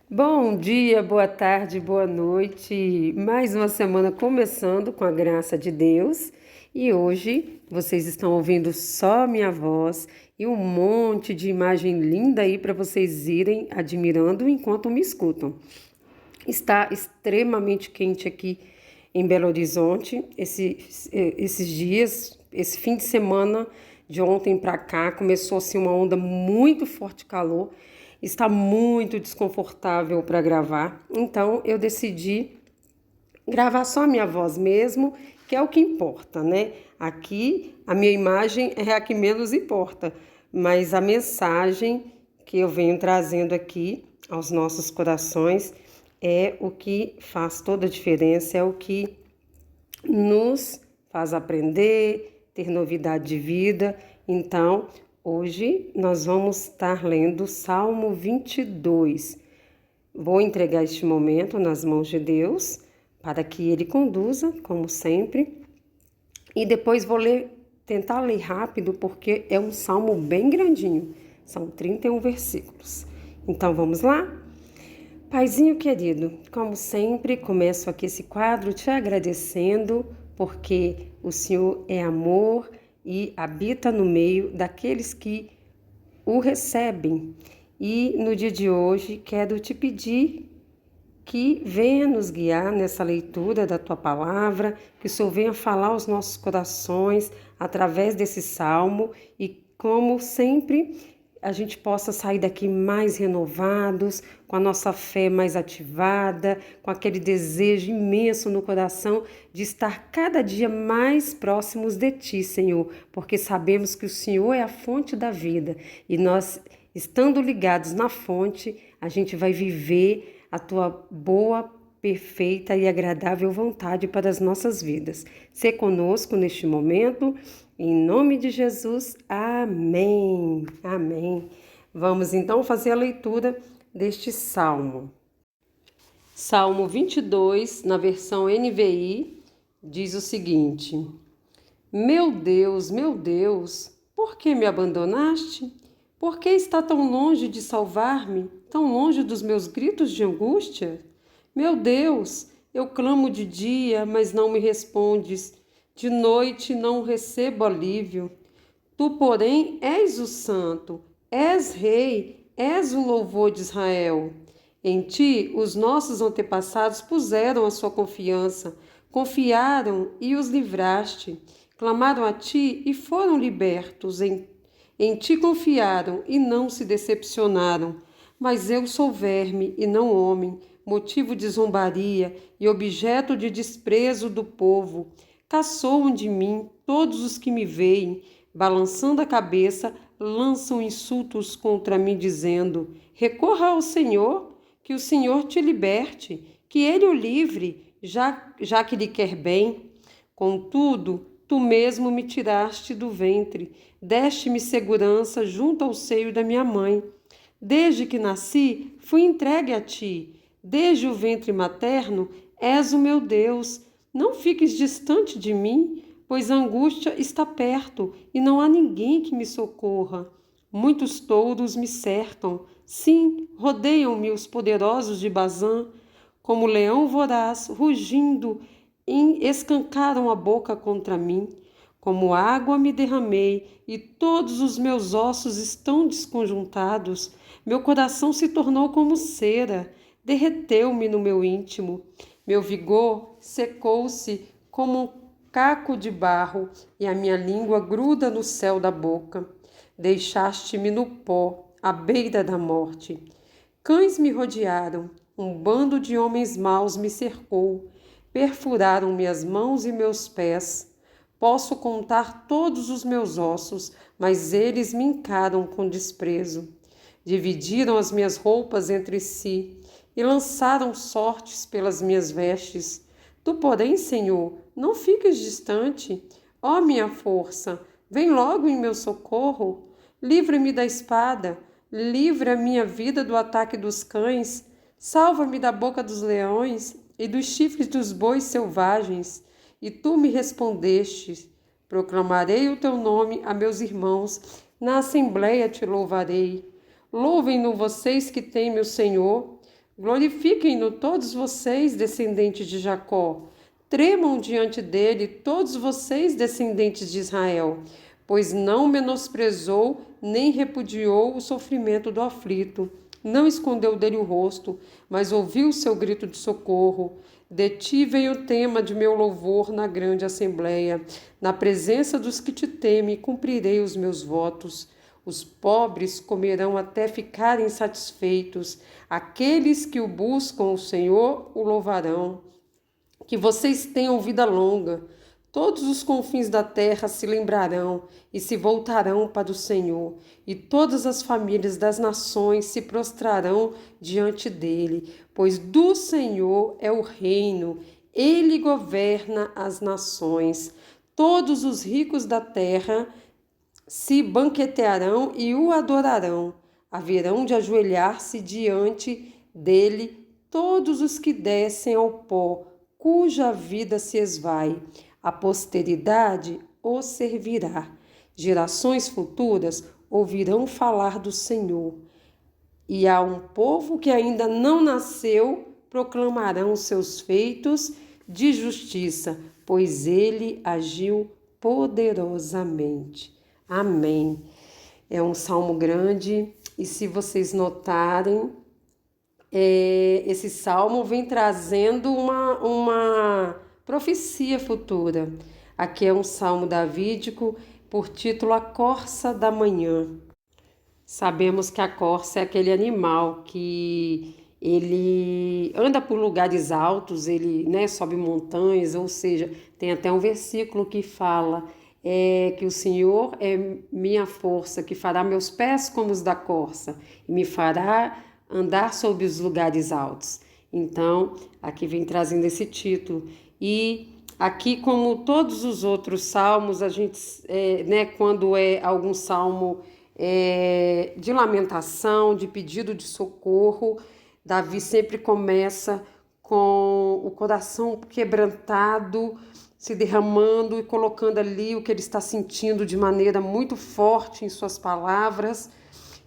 Bom dia, boa tarde, boa noite. Mais uma semana começando com a graça de Deus. E hoje vocês estão ouvindo só minha voz e um monte de imagem linda aí para vocês irem admirando enquanto me escutam. Está extremamente quente aqui em Belo Horizonte. Esses dias, esse fim de semana de ontem para cá, começou assim uma onda muito forte de calor. Está muito desconfortável para gravar. Então eu decidi gravar só a minha voz mesmo, que é o que importa, né? Aqui a minha imagem é a que menos importa, mas a mensagem que eu venho trazendo aqui aos nossos corações é o que faz toda a diferença, é o que nos faz aprender, ter novidade de vida. Então, hoje nós vamos estar lendo Salmo 22. Vou entregar este momento nas mãos de Deus para que Ele conduza, como sempre. E depois vou tentar ler rápido, porque é um salmo bem grandinho. São 31 versículos. Então vamos lá? Paizinho querido, como sempre, começo aqui esse quadro te agradecendo, porque o Senhor é amor e habita no meio daqueles que o recebem. E no dia de hoje quero te pedir que venha nos guiar nessa leitura da tua palavra, que o Senhor venha falar aos nossos corações através desse salmo e, como sempre, a gente possa sair daqui mais renovados, com a nossa fé mais ativada, com aquele desejo imenso no coração de estar cada dia mais próximos de Ti, Senhor, porque sabemos que o Senhor é a fonte da vida e nós, estando ligados na fonte, a gente vai viver a Tua boa, perfeita e agradável vontade para as nossas vidas. Sê conosco neste momento. Em nome de Jesus, amém, amém. Vamos então fazer a leitura deste salmo. Salmo 22, na versão NVI, diz o seguinte: meu Deus, por que me abandonaste? Por que está tão longe de salvar-me, tão longe dos meus gritos de angústia? Meu Deus, eu clamo de dia, mas não me respondes. De noite não recebo alívio. Tu, porém, és o Santo, és Rei, és o louvor de Israel. Em ti, os nossos antepassados puseram a sua confiança, confiaram e os livraste. Clamaram a ti e foram libertos. Em ti confiaram e não se decepcionaram. Mas eu sou verme e não homem, motivo de zombaria e objeto de desprezo do povo. Caçoam de mim todos os que me veem, balançando a cabeça, lançam insultos contra mim, dizendo: recorra ao Senhor, que o Senhor te liberte, que ele o livre, já que lhe quer bem. Contudo, tu mesmo me tiraste do ventre, deste-me segurança junto ao seio da minha mãe. Desde que nasci, fui entregue a ti. Desde o ventre materno, és o meu Deus. Não fiques distante de mim, pois a angústia está perto e não há ninguém que me socorra. Muitos touros me cercam, sim, rodeiam-me os poderosos de Bazã. Como leão voraz, rugindo, escancaram a boca contra mim. Como água me derramei, e todos os meus ossos estão desconjuntados. Meu coração se tornou como cera, derreteu-me no meu íntimo. Meu vigor secou-se como um caco de barro, e a minha língua gruda no céu da boca. Deixaste-me no pó, à beira da morte. Cães me rodearam, um bando de homens maus me cercou. Perfuraram-me as mãos e meus pés. Posso contar todos os meus ossos, mas eles me encaram com desprezo. Dividiram as minhas roupas entre si e lançaram sortes pelas minhas vestes. Tu, porém, Senhor, não fiques distante. Ó minha força, vem logo em meu socorro. Livra-me da espada, livra a minha vida do ataque dos cães. Salva-me da boca dos leões e dos chifres dos bois selvagens. E tu me respondeste: proclamarei o teu nome a meus irmãos, na assembleia te louvarei. Louvem-no vocês que temem o Senhor, Glorifiquem-no todos vocês, descendentes de Jacó. Tremam diante dele todos vocês, descendentes de Israel, pois não menosprezou nem repudiou o sofrimento do aflito. Não escondeu dele o rosto, mas ouviu o seu grito de socorro. Detivem o tema de meu louvor na grande assembleia. Na presença dos que te temem, cumprirei os meus votos. Os pobres comerão até ficarem satisfeitos. Aqueles que o buscam, o Senhor, o louvarão. Que vocês tenham vida longa. Todos os confins da terra se lembrarão e se voltarão para o Senhor, e todas as famílias das nações se prostrarão diante dele, pois do Senhor é o reino, ele governa as nações. Todos os ricos da terra se banquetearão e o adorarão. Haverão de ajoelhar-se diante dele todos os que descem ao pó, cuja vida se esvai. A posteridade o servirá. Gerações futuras ouvirão falar do Senhor. E a um povo que ainda não nasceu, proclamarão seus feitos de justiça, pois ele agiu poderosamente. Amém. É um salmo grande e se vocês notarem, esse salmo vem trazendo uma profecia futura. Aqui é um salmo davídico por título A Corça da Manhã. Sabemos que a corça é aquele animal que ele anda por lugares altos, ele, né, sobe montanhas, ou seja, tem até um versículo que fala que o Senhor é minha força, que fará meus pés como os da corça e me fará andar sobre os lugares altos. Então, aqui vem trazendo esse título. E aqui, como todos os outros salmos, a gente, quando é algum salmo de lamentação, de pedido de socorro, Davi sempre começa com o coração quebrantado, se derramando e colocando ali o que ele está sentindo de maneira muito forte em suas palavras.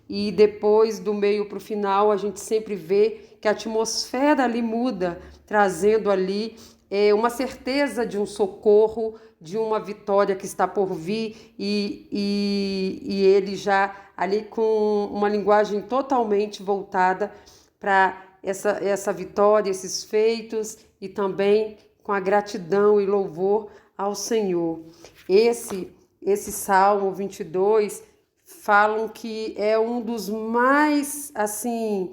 E depois, do meio para o final, a gente sempre vê que a atmosfera ali muda, trazendo ali uma certeza de um socorro, de uma vitória que está por vir e ele já ali com uma linguagem totalmente voltada para essa vitória, esses feitos e também com a gratidão e louvor ao Senhor. Esse Salmo 22 falam que é um dos mais, assim,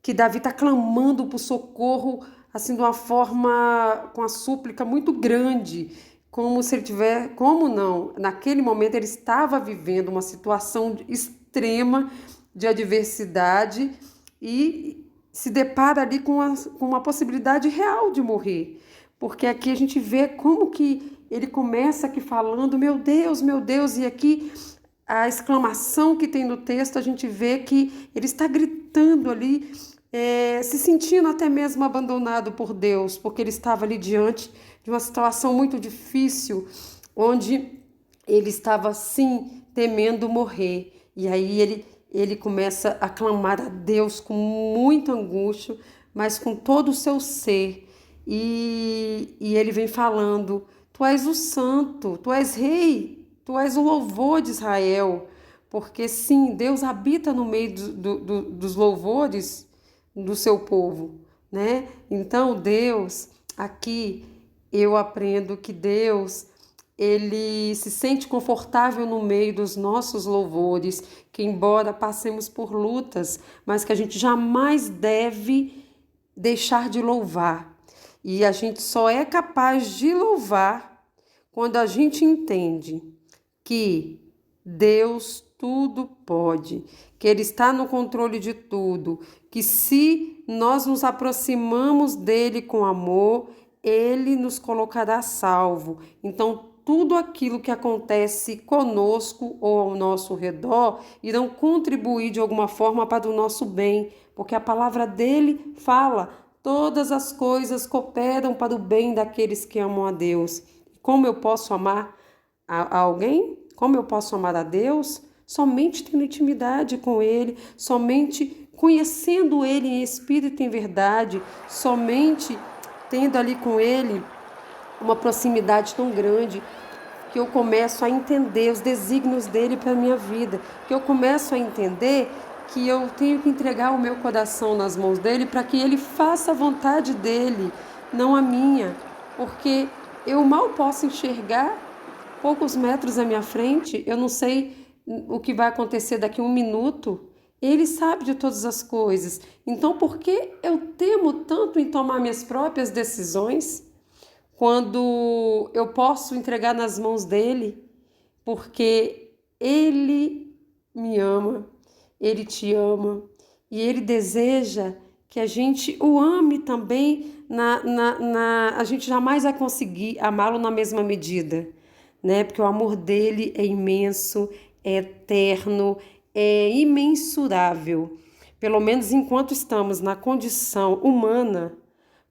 que Davi está clamando por socorro, assim, de uma forma, com a súplica muito grande, como se ele tiver, como não, naquele momento ele estava vivendo uma situação extrema de adversidade e se depara ali com uma possibilidade real de morrer. Porque aqui a gente vê como que ele começa aqui falando, meu Deus, e aqui a exclamação que tem no texto, a gente vê que ele está gritando ali, se sentindo até mesmo abandonado por Deus, porque ele estava ali diante de uma situação muito difícil, onde ele estava, sim, temendo morrer. E aí ele começa a clamar a Deus com muita angústia, mas com todo o seu ser. E ele vem falando, tu és o santo, tu és rei, tu és o louvor de Israel, porque sim, Deus habita no meio dos louvores do seu povo, né? Então Deus, aqui eu aprendo que Deus, ele se sente confortável no meio dos nossos louvores, que embora passemos por lutas, mas que a gente jamais deve deixar de louvar. E a gente só é capaz de louvar quando a gente entende que Deus tudo pode, que Ele está no controle de tudo, que se nós nos aproximamos dEle com amor, Ele nos colocará salvo. Então, tudo aquilo que acontece conosco ou ao nosso redor irão contribuir de alguma forma para o nosso bem, porque a palavra dEle fala: todas as coisas cooperam para o bem daqueles que amam a Deus. Como eu posso amar a alguém? Como eu posso amar a Deus? Somente tendo intimidade com Ele, somente conhecendo Ele em espírito e em verdade, somente tendo ali com Ele uma proximidade tão grande, que eu começo a entender os desígnios dele para a minha vida, que eu começo a entender que eu tenho que entregar o meu coração nas mãos dele para que ele faça a vontade dele, não a minha, porque eu mal posso enxergar poucos metros à minha frente, eu não sei o que vai acontecer daqui a um minuto. Ele sabe de todas as coisas. Então, por que eu temo tanto em tomar minhas próprias decisões quando eu posso entregar nas mãos dele? Porque ele me ama, ele te ama e ele deseja que a gente o ame também. A gente jamais vai conseguir amá-lo na mesma medida, né? Porque o amor dele é imenso, é eterno, é imensurável. Pelo menos enquanto estamos na condição humana,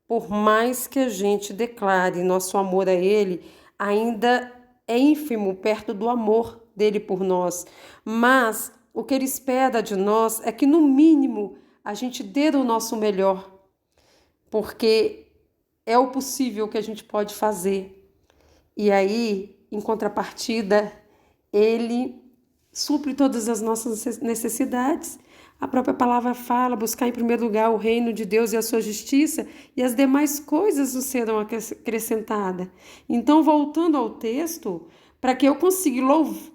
por mais que a gente declare nosso amor a ele, ainda é ínfimo perto do amor dele por nós. Mas o que ele espera de nós é que, no mínimo, a gente dê o nosso melhor, porque é o possível que a gente pode fazer. E aí, em contrapartida, ele supre todas as nossas necessidades. A própria palavra fala: buscar em primeiro lugar o reino de Deus e a sua justiça, e as demais coisas nos serão acrescentadas. Então, voltando ao texto, para que eu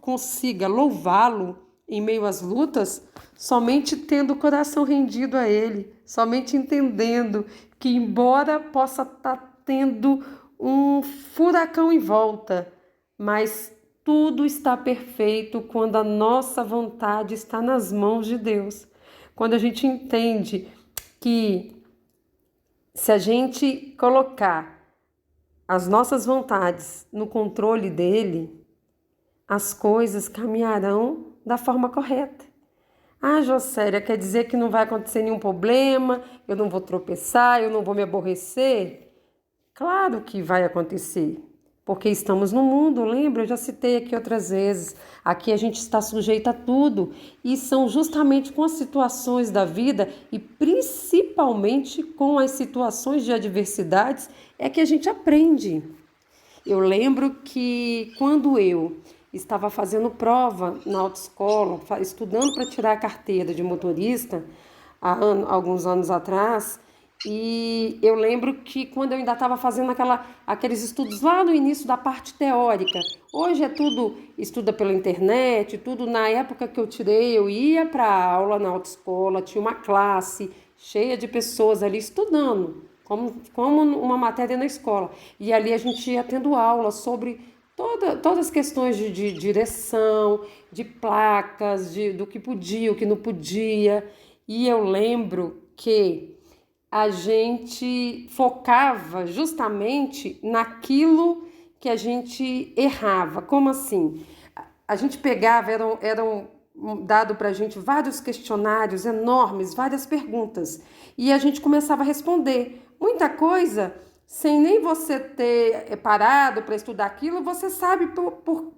consiga louvá-lo em meio às lutas, somente tendo o coração rendido a ele, somente entendendo que, embora possa estar tendo um furacão em volta, mas tudo está perfeito quando a nossa vontade está nas mãos de Deus. Quando a gente entende que, se a gente colocar as nossas vontades no controle dele, as coisas caminharão da forma correta. Ah, Jocélia, quer dizer que não vai acontecer nenhum problema, eu não vou tropeçar, eu não vou me aborrecer? Claro que vai acontecer, porque estamos no mundo, lembra? Eu já citei aqui outras vezes. Aqui a gente está sujeito a tudo, e são justamente com as situações da vida e principalmente com as situações de adversidades é que a gente aprende. Eu lembro que quando eu estava fazendo prova na autoescola, estudando para tirar a carteira de motorista, há alguns anos atrás, e eu lembro que quando eu ainda estava fazendo aqueles estudos lá no início da parte teórica, hoje é tudo estuda pela internet, tudo. Na época que eu tirei, eu ia para a aula na autoescola, tinha uma classe cheia de pessoas ali estudando, como uma matéria na escola. E ali a gente ia tendo aula sobre todas as questões de direção, de placas, do que podia, o que não podia. E eu lembro que a gente focava justamente naquilo que a gente errava. Como assim? A gente pegava, eram dado para a gente vários questionários enormes, várias perguntas, e a gente começava a responder muita coisa sem nem você ter parado para estudar aquilo. Você sabe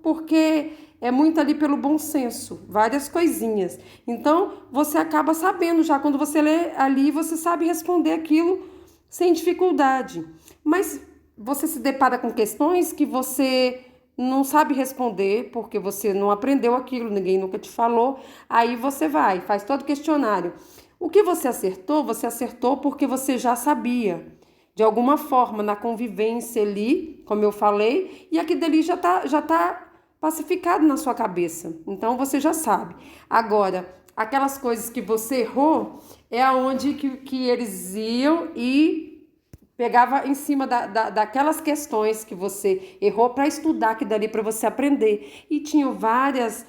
porque é muito ali pelo bom senso, várias coisinhas. Então, você acaba sabendo já, quando você lê ali, você sabe responder aquilo sem dificuldade. Mas você se depara com questões que você não sabe responder, porque você não aprendeu aquilo, ninguém nunca te falou. Aí você faz todo o questionário. O que você acertou porque você já sabia. De alguma forma, na convivência ali, como eu falei, e aqui dali já tá pacificado na sua cabeça. Então, você já sabe. Agora, aquelas coisas que você errou, é aonde que eles iam e pegava em cima daquelas questões que você errou para estudar, que dali para você aprender. E tinham várias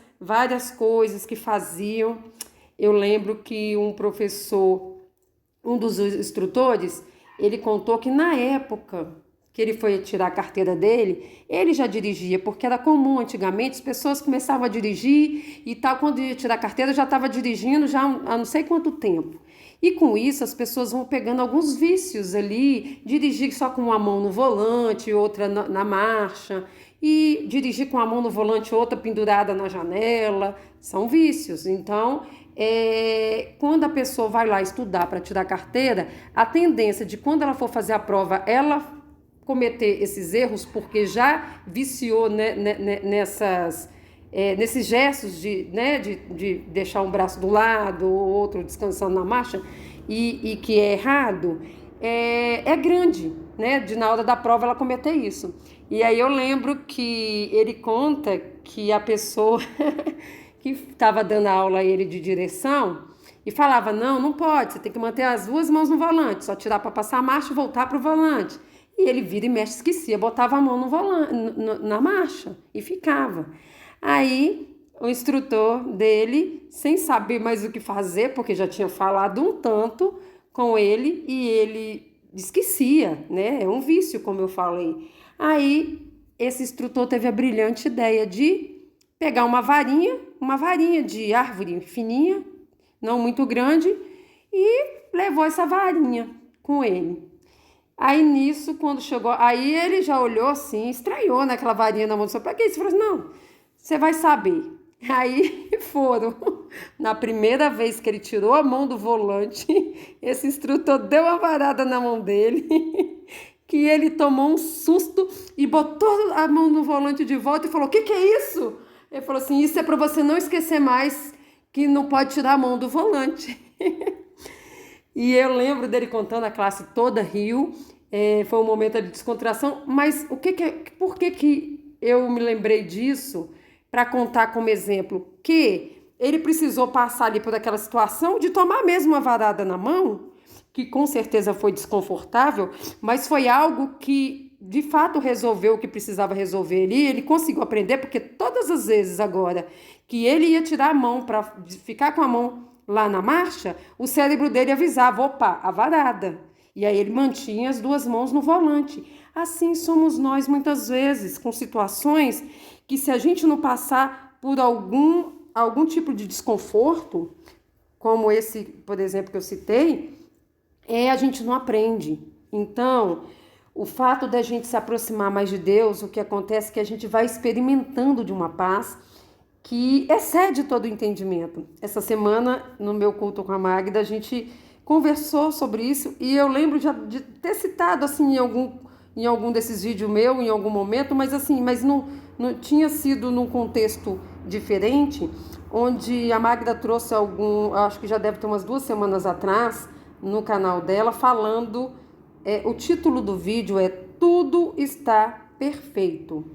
coisas que faziam. Eu lembro que um professor, um dos instrutores, ele contou que na época que ele foi tirar a carteira dele, ele já dirigia, porque era comum antigamente, as pessoas começavam a dirigir e tal, quando ia tirar a carteira já estava dirigindo já há não sei quanto tempo. E com isso as pessoas vão pegando alguns vícios ali, dirigir só com uma mão no volante, outra na marcha, e dirigir com a mão no volante, outra pendurada na janela, são vícios. Então, quando a pessoa vai lá estudar para tirar carteira, a tendência de quando ela for fazer a prova, ela cometer esses erros, porque já viciou, né, nesses gestos de deixar um braço do lado ou outro descansando na marcha, e que é errado, é grande, né, de na hora da prova ela cometer isso. E aí eu lembro que ele conta que a pessoa que estava dando aula a ele de direção e falava, não pode, você tem que manter as duas mãos no volante, só tirar para passar a marcha e voltar para o volante. E ele vira e mexe, esquecia, botava a mão no volante, na marcha e ficava. Aí o instrutor dele, sem saber mais o que fazer, porque já tinha falado um tanto com ele e ele esquecia, né? É um vício, como eu falei. Aí esse instrutor teve a brilhante ideia de pegar uma varinha de árvore fininha, não muito grande, e levou essa varinha com ele. Aí nisso, quando chegou, aí ele já olhou assim, estranhou naquela varinha na mão do seu pai. Pra que isso? Ele falou assim, não, você vai saber. Aí foram. Na primeira vez que ele tirou a mão do volante, esse instrutor deu uma varada na mão dele, que ele tomou um susto e botou a mão no volante de volta e falou, o que é isso? Ele falou assim, isso é para você não esquecer mais que não pode tirar a mão do volante. E eu lembro dele contando, a classe toda riu, foi um momento de descontração, mas por que eu me lembrei disso para contar como exemplo? Que ele precisou passar ali por aquela situação de tomar mesmo uma varada na mão, que com certeza foi desconfortável, mas foi algo que de fato resolveu o que precisava resolver ali, ele conseguiu aprender, porque todas as vezes agora que ele ia tirar a mão para ficar com a mão lá na marcha, o cérebro dele avisava, opa, a varada. E aí ele mantinha as duas mãos no volante. Assim somos nós muitas vezes, com situações que se a gente não passar por algum tipo de desconforto, como esse, por exemplo, que eu citei, a gente não aprende. Então, o fato da gente se aproximar mais de Deus, o que acontece é que a gente vai experimentando de uma paz que excede todo o entendimento. Essa semana, no meu culto com a Magda, a gente conversou sobre isso e eu lembro de ter citado assim em algum desses vídeos meu, em algum momento, mas não tinha sido num contexto diferente, onde a Magda trouxe acho que já deve ter umas 2 semanas atrás, no canal dela, falando, o título do vídeo é Tudo Está Perfeito.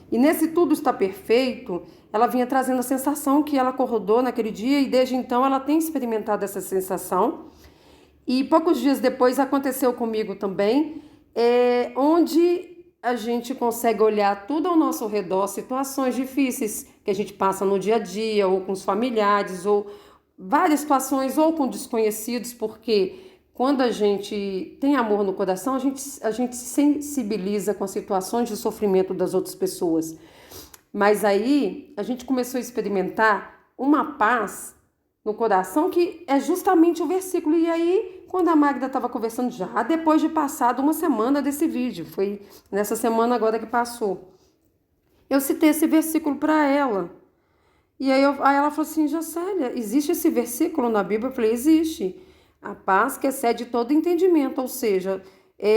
E nesse Tudo Está Perfeito, ela vinha trazendo a sensação que ela acordou naquele dia e desde então ela tem experimentado essa sensação. E poucos dias depois aconteceu comigo também, onde a gente consegue olhar tudo ao nosso redor, situações difíceis que a gente passa no dia a dia, ou com os familiares, ou várias situações, ou com desconhecidos, porque quando a gente tem amor no coração, a gente se sensibiliza com as situações de sofrimento das outras pessoas. Mas aí a gente começou a experimentar uma paz no coração que é justamente o versículo. E aí, quando a Magda estava conversando já, depois de passado 1 semana desse vídeo, foi nessa semana agora que passou, eu citei esse versículo para ela. E aí ela falou assim, Jocélia, existe esse versículo na Bíblia? Eu falei, existe. A paz que excede todo entendimento, ou seja,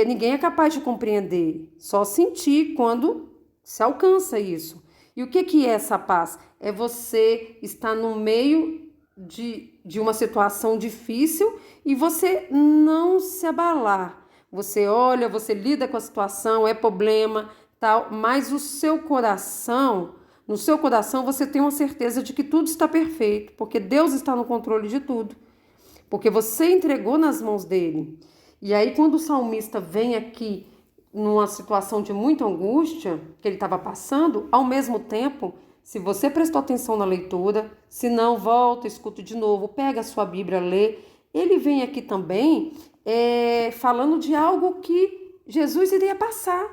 ninguém é capaz de compreender, só sentir quando se alcança isso. E o que é essa paz? É você estar no meio de uma situação difícil e você não se abalar. Você olha, você lida com a situação, é problema, tal, mas no seu coração você tem uma certeza de que tudo está perfeito, porque Deus está no controle de tudo. Porque você entregou nas mãos dele. E aí, quando o salmista vem aqui numa situação de muita angústia que ele estava passando, ao mesmo tempo, se você prestou atenção na leitura, se não, volta, escuta de novo, pega a sua Bíblia, lê. Ele vem aqui também falando de algo que Jesus iria passar.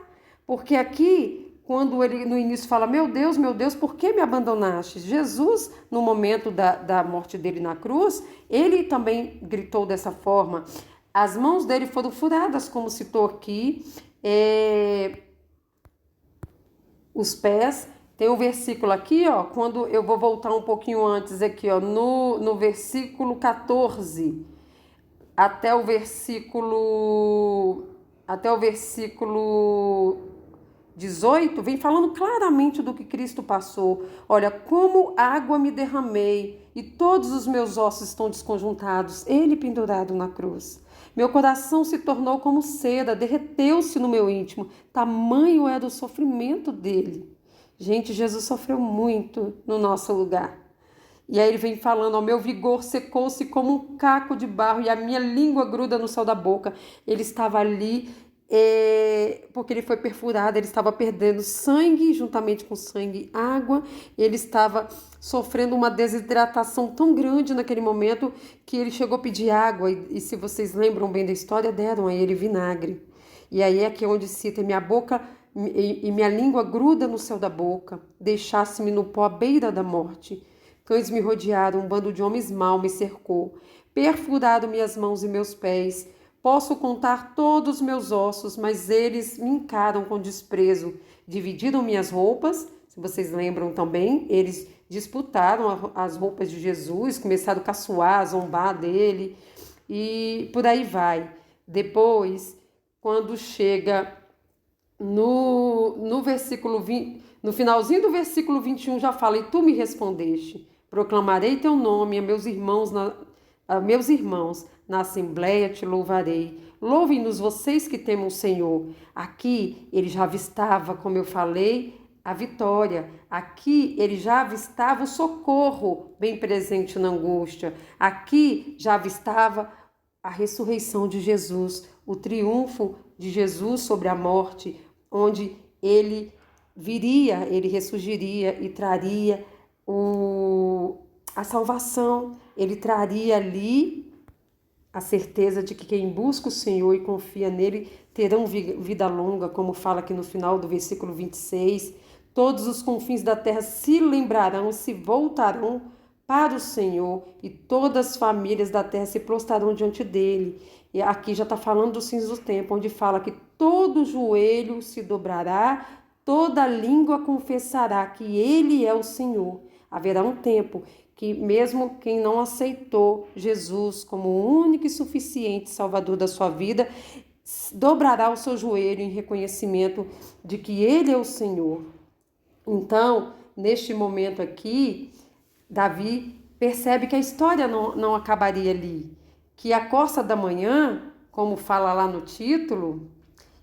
Porque aqui, quando ele no início fala, meu Deus, por que me abandonaste? Jesus, no momento da morte dele na cruz, ele também gritou dessa forma. As mãos dele foram furadas, como citou aqui, os pés, Tem um versículo aqui, ó, quando eu vou voltar um pouquinho antes aqui, ó, no versículo 14, até o versículo até o versículo 18, vem falando claramente do que Cristo passou. Olha, como água me derramei e todos os meus ossos estão desconjuntados, ele pendurado na cruz. Meu coração se tornou como seda, derreteu-se no meu íntimo, tamanho é do sofrimento dele. Gente, Jesus sofreu muito no nosso lugar. E aí ele vem falando, ó, meu vigor secou-se como um caco de barro e a minha língua gruda no céu da boca. Ele estava ali porque ele foi perfurado, ele estava perdendo sangue, juntamente com sangue, água. Ele estava sofrendo uma desidratação tão grande naquele momento que ele chegou a pedir água. E se vocês lembram bem da história, deram a ele vinagre. E aí é aqui onde cita, minha boca e minha língua gruda no céu da boca, deixasse-me no pó à beira da morte. Cães me rodearam, um bando de homens mau me cercou. Perfurado minhas mãos e meus pés. Posso contar todos os meus ossos, mas eles me encaram com desprezo. Dividiram minhas roupas, se vocês lembram também, eles disputaram as roupas de Jesus, começaram a caçoar, a zombar dele e por aí vai. Depois, quando chega no versículo 20, no finalzinho do versículo 21 já fala, e tu me respondeste. Proclamarei teu nome a meus irmãos, na assembleia te louvarei. Louvem-nos vocês que temem o Senhor. Aqui ele já avistava, como eu falei, a vitória. Aqui ele já avistava o socorro bem presente na angústia. Aqui já avistava a ressurreição de Jesus, o triunfo de Jesus sobre a morte, onde ele viria, ele ressurgiria e traria a salvação. Ele traria ali a certeza de que quem busca o Senhor e confia nele terão vida longa, como fala aqui no final do versículo 26. Todos os confins da terra se lembrarão, se voltarão para o Senhor, e todas as famílias da terra se prostrarão diante dele. E aqui já está falando dos fins do tempo, onde fala que todo joelho se dobrará, toda língua confessará que ele é o Senhor. Haverá um tempo que mesmo quem não aceitou Jesus como o único e suficiente Salvador da sua vida, dobrará o seu joelho em reconhecimento de que ele é o Senhor. Então, neste momento aqui, Davi percebe que a história não acabaria ali, que a corça da manhã, como fala lá no título,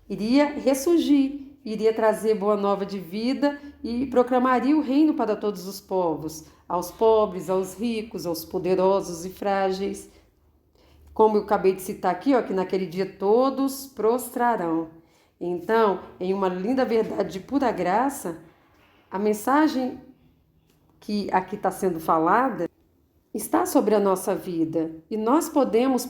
iria ressurgir, iria trazer boa nova de vida e proclamaria o reino para todos os povos, aos pobres, aos ricos, aos poderosos e frágeis. Como eu acabei de citar aqui, ó, que naquele dia todos prostrarão. Então, em uma linda verdade de pura graça, a mensagem que aqui está sendo falada está sobre a nossa vida e nós podemos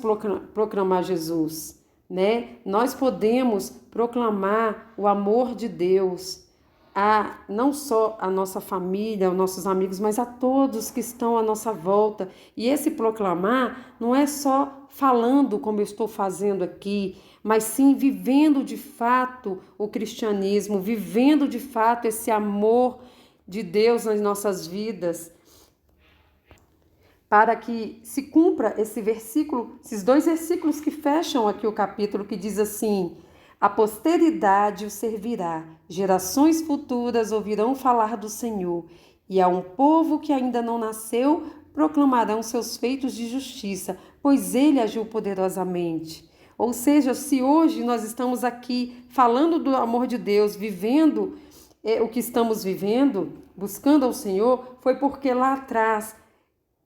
proclamar Jesus, né? Nós podemos proclamar o amor de Deus a não só a nossa família, aos nossos amigos, mas a todos que estão à nossa volta. E esse proclamar não é só falando como eu estou fazendo aqui, mas sim vivendo de fato o cristianismo, vivendo de fato esse amor de Deus nas nossas vidas, para que se cumpra esse versículo, esses dois versículos que fecham aqui o capítulo, que diz assim: a posteridade o servirá, gerações futuras ouvirão falar do Senhor, e a um povo que ainda não nasceu proclamarão seus feitos de justiça, pois ele agiu poderosamente. Ou seja, se hoje nós estamos aqui falando do amor de Deus, vivendo o que estamos vivendo, buscando ao Senhor, foi porque lá atrás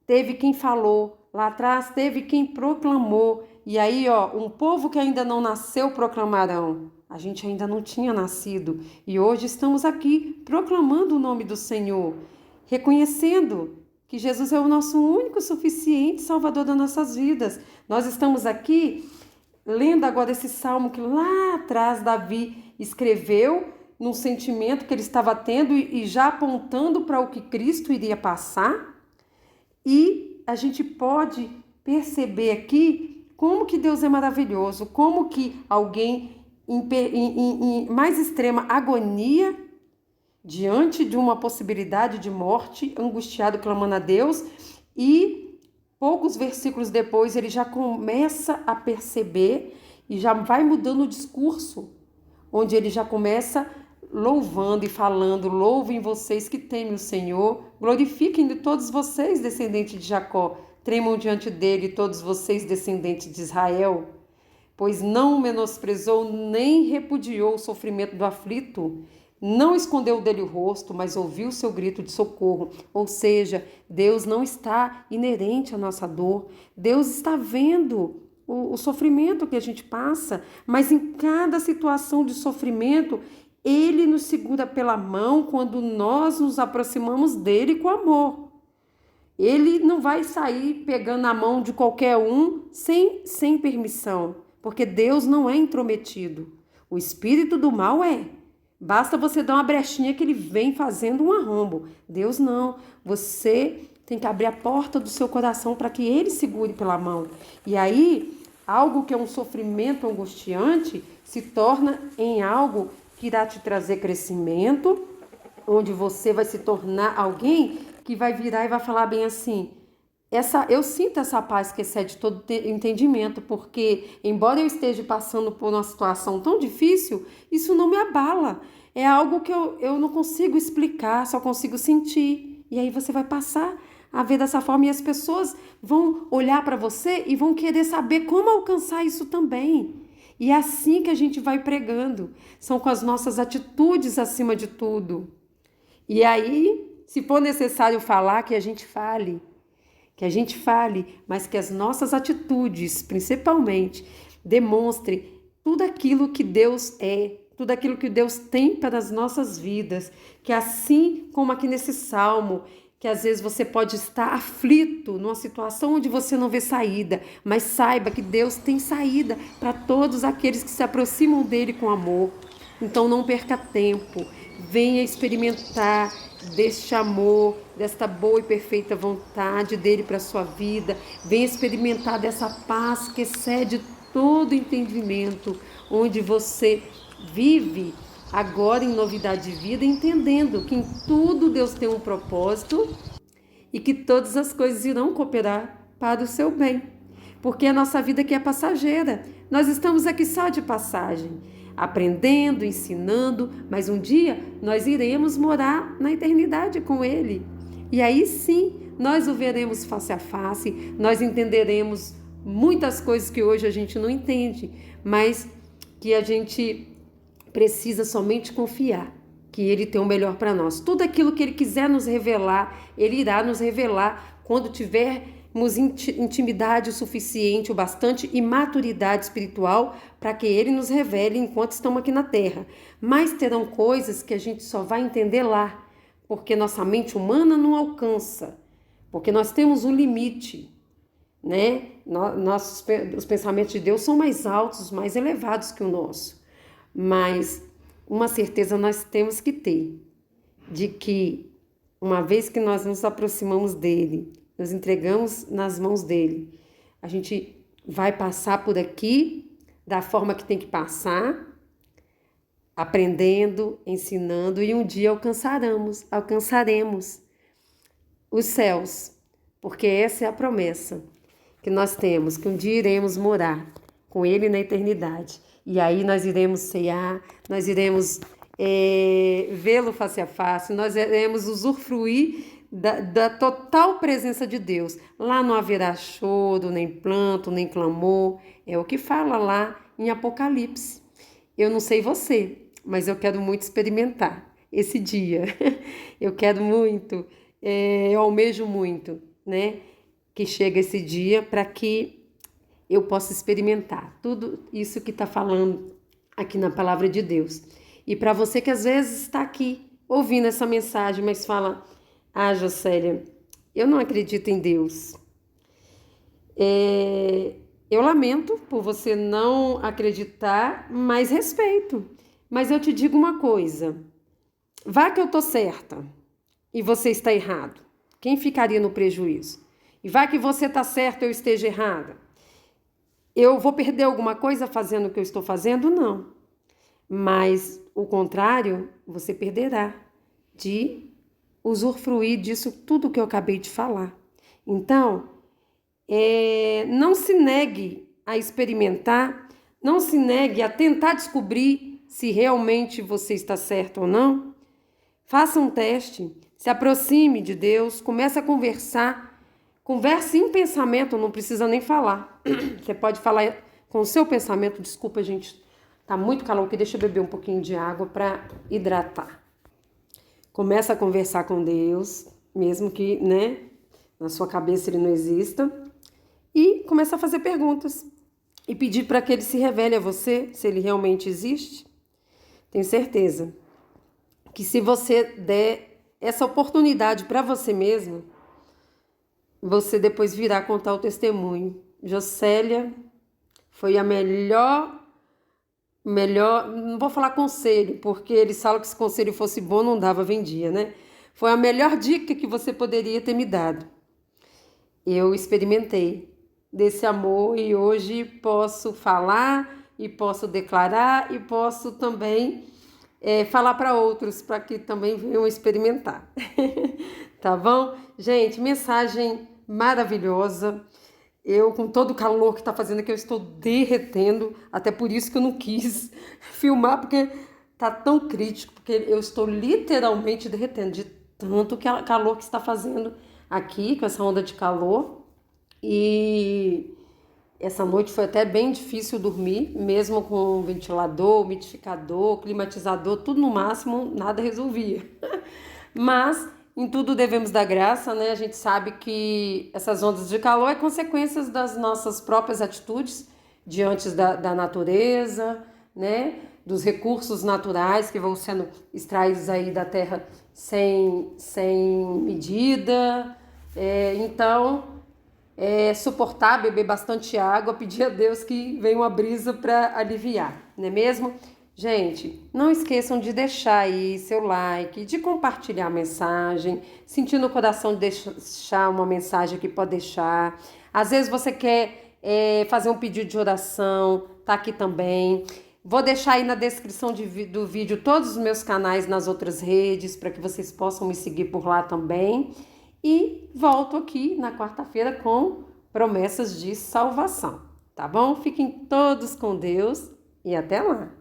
teve quem falou, lá atrás teve quem proclamou. E aí, ó, um povo que ainda não nasceu proclamarão. A gente ainda não tinha nascido. E hoje estamos aqui proclamando o nome do Senhor, reconhecendo que Jesus é o nosso único e suficiente Salvador das nossas vidas. Nós estamos aqui lendo agora esse salmo que lá atrás Davi escreveu, num sentimento que ele estava tendo e já apontando para o que Cristo iria passar. E a gente pode perceber aqui como que Deus é maravilhoso, como que alguém em mais extrema agonia diante de uma possibilidade de morte, angustiado, clamando a Deus, e poucos versículos depois ele já começa a perceber e já vai mudando o discurso, onde ele já começa louvando e falando: louvem vocês que temem o Senhor, glorifiquem de todos vocês, descendentes de Jacó, tremam diante dele todos vocês, descendentes de Israel, pois não menosprezou nem repudiou o sofrimento do aflito, não escondeu dele o rosto, mas ouviu o seu grito de socorro. Ou seja, Deus não está inerente à nossa dor, Deus está vendo o sofrimento que a gente passa, mas em cada situação de sofrimento, Ele nos segura pela mão quando nós nos aproximamos dele com amor. Ele não vai sair pegando a mão de qualquer um sem permissão, porque Deus não é intrometido. O espírito do mal é. Basta você dar uma brechinha que ele vem fazendo um arrombo. Deus não. Você tem que abrir a porta do seu coração para que ele segure pela mão. E aí, algo que é um sofrimento angustiante se torna em algo que irá te trazer crescimento, onde você vai se tornar alguém que vai virar e vai falar bem assim: eu sinto essa paz que excede todo entendimento, porque embora eu esteja passando por uma situação tão difícil, isso não me abala. É algo que eu não consigo explicar, só consigo sentir. E aí você vai passar a ver dessa forma e as pessoas vão olhar para você e vão querer saber como alcançar isso também. E é assim que a gente vai pregando. São com as nossas atitudes acima de tudo. E aí, se for necessário falar, que a gente fale. Que a gente fale, mas que as nossas atitudes, principalmente, demonstrem tudo aquilo que Deus é, tudo aquilo que Deus tem para as nossas vidas. Que assim como aqui nesse salmo, que às vezes você pode estar aflito numa situação onde você não vê saída, mas saiba que Deus tem saída para todos aqueles que se aproximam dele com amor. Então não perca tempo, venha experimentar deste amor, desta boa e perfeita vontade dele para a sua vida. Venha experimentar dessa paz que excede todo entendimento, onde você vive agora em novidade de vida, entendendo que em tudo Deus tem um propósito e que todas as coisas irão cooperar para o seu bem. Porque a nossa vida aqui é passageira. Nós estamos aqui só de passagem, aprendendo, ensinando, mas um dia nós iremos morar na eternidade com Ele. E aí sim, nós o veremos face a face, nós entenderemos muitas coisas que hoje a gente não entende, mas que a gente precisa somente confiar que Ele tem o melhor para nós. Tudo aquilo que Ele quiser nos revelar, Ele irá nos revelar quando tivermos intimidade o suficiente, o bastante e maturidade espiritual para que Ele nos revele enquanto estamos aqui na Terra. Mas terão coisas que a gente só vai entender lá, porque nossa mente humana não alcança, porque nós temos um limite, né? Os pensamentos de Deus são mais altos, mais elevados que o nosso. Mas uma certeza nós temos que ter, de que uma vez que nós nos aproximamos dele, nos entregamos nas mãos dele, a gente vai passar por aqui da forma que tem que passar, aprendendo, ensinando, e um dia alcançaremos os céus, porque essa é a promessa que nós temos, que um dia iremos morar com ele na eternidade. E aí nós iremos ceiar, nós iremos vê-lo face a face, nós iremos usufruir da total presença de Deus. Lá não haverá choro, nem planto, nem clamor. É o que fala lá em Apocalipse. Eu não sei você, mas eu quero muito experimentar esse dia. Eu quero muito, eu almejo muito, né? Que chegue esse dia para que eu possa experimentar tudo isso que está falando aqui na palavra de Deus. E para você que às vezes está aqui ouvindo essa mensagem, mas fala: ah, Jocélia, eu não acredito em Deus. Eu lamento por você não acreditar, mas respeito. Mas eu te digo uma coisa: vá que eu estou certa e você está errado. Quem ficaria no prejuízo? E vá que você está certo e eu esteja errada. Eu vou perder alguma coisa fazendo o que eu estou fazendo? Não. Mas o contrário, você perderá. de usufruir disso tudo que eu acabei de falar. Então, não se negue a experimentar, não se negue a tentar descobrir se realmente você está certo ou não. Faça um teste, se aproxime de Deus, comece a conversar. Converse em pensamento, não precisa nem falar. Você pode falar com o seu pensamento. Desculpa, gente, tá muito calor aqui, deixa eu beber um pouquinho de água para hidratar. Começa a conversar com Deus, mesmo que, na sua cabeça ele não exista. E começa a fazer perguntas e pedir para que ele se revele a você, se ele realmente existe. Tenho certeza que se você der essa oportunidade para você mesmo, você depois virá contar o testemunho. Jocélia foi a melhor, não vou falar conselho, porque eles falam que se conselho fosse bom não dava, vendia, né? Foi a melhor dica que você poderia ter me dado. Eu experimentei desse amor e hoje posso falar e posso declarar e posso também falar para outros, para que também venham experimentar. Tá bom? Gente, mensagem maravilhosa. Eu, com todo o calor que está fazendo aqui, eu estou derretendo. Até por isso que eu não quis filmar, porque tá tão crítico, porque eu estou literalmente derretendo de tanto calor que está fazendo aqui, com essa onda de calor. E essa noite foi até bem difícil dormir, mesmo com ventilador, umidificador, climatizador, tudo no máximo, nada resolvia. Mas em tudo devemos dar graça, né? A gente sabe que essas ondas de calor é consequências das nossas próprias atitudes diante da natureza, né? Dos recursos naturais que vão sendo extraídos aí da terra sem medida. Então, suportar, beber bastante água, pedir a Deus que venha uma brisa para aliviar, não é mesmo? Gente, não esqueçam de deixar aí seu like, de compartilhar a mensagem, sentir no coração de deixar uma mensagem que pode deixar. Às vezes você quer fazer um pedido de oração, tá aqui também. Vou deixar aí na descrição do vídeo todos os meus canais nas outras redes, para que vocês possam me seguir por lá também. E volto aqui na quarta-feira com promessas de salvação, tá bom? Fiquem todos com Deus e até lá!